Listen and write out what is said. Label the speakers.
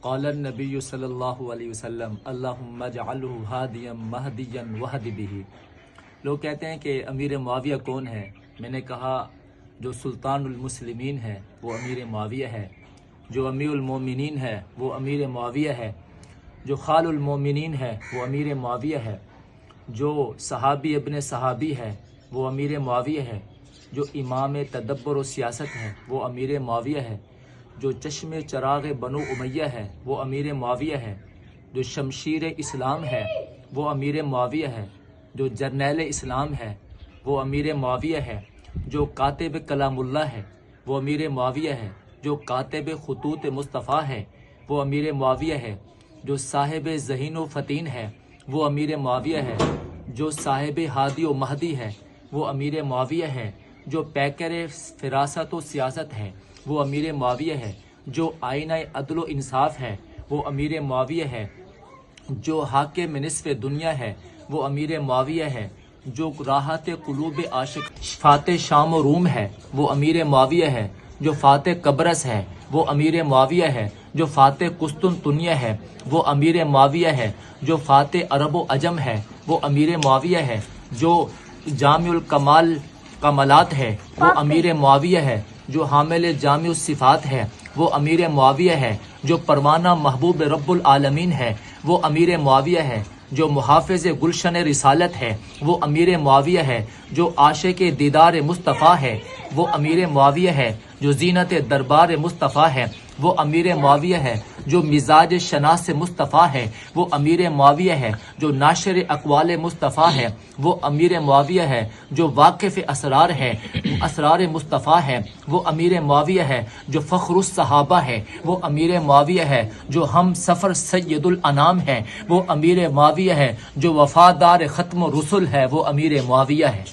Speaker 1: قال النبی صلی اللہ علیہ وسلم اللہم اجعلہ ہادیا مہدیا وہد بہ۔ لوگ کہتے ہیں کہ امیر معاویہ کون ہے؟ میں نے کہا جو سلطان المسلمین ہے وہ امیر معاویہ ہے، جو امیر المومنین ہے وہ امیر معاویہ ہے، جو خال المومنین ہے وہ امیر معاویہ ہے، جو صحابی ابن صحابی ہے وہ امیر معاویہ ہے، جو امام تدبر و سیاست ہے وہ امیر معاویہ ہے، جو چشم چراغ بنو امیہ ہے وہ امیر معاویہ ہے، جو شمشیر اسلام ہے وہ امیر معاویہ ہے، جو جرنیل اسلام ہے وہ امیر معاویہ ہے، جو کاتب کلام اللہ ہے وہ امیر معاویہ ہے، جو کاتب خطوط مصطفیٰ ہے وہ امیر معاویہ ہے، جو صاحب ذہین و فتین ہے وہ امیر معاویہ ہے، جو صاحب ہادی و مہدی ہے وہ امیر معاویہ ہے، جو پیکر فراست و سیاست ہے وہ امیر معاویہ ہے، جو آئینہ عدل و انصاف ہے وہ امیر معاویہ ہے، جو حاکم نصف دنیا ہے وہ امیر معاویہ ہے، جو راحت قلوب عاشق فاتح شام و روم ہے وہ امیر معاویہ ہے، جو فاتح قبرص ہے وہ امیر معاویہ ہے، جو فاتح قسطنطنیہ ہے وہ امیر معاویہ ہے، جو فاتح عرب و عجم ہے وہ امیر معاویہ ہے، جو جامع الکمال کمالات ہے وہ امیر معاویہ ہے، جو حامل جامع الصفات ہے وہ امیر معاویہ ہے، جو پروانہ محبوب رب العالمین ہے وہ امیر معاویہ ہے، جو محافظ گلشن رسالت ہے وہ امیر معاویہ ہے، جو عاشق دیدار مصطفیٰ ہے وہ امیر معاویہ ہے، جو زینت دربار مصطفیٰ ہے وہ امیر معاویہ ہے، جو مزاج شناس مصطفیٰ ہے وہ امیر معاویہ ہے، جو ناشر اقوال مصطفیٰ ہے وہ امیر معاویہ ہے، جو واقف اسرار ہے اسرار مصطفیٰ ہے وہ امیر معاویہ ہے، جو فخر الصحابہ ہے وہ امیر معاویہ ہے، جو ہم سفر سید الانام ہے وہ امیر معاویہ ہے، جو وفادار ختم رسل ہے وہ امیر معاویہ ہے۔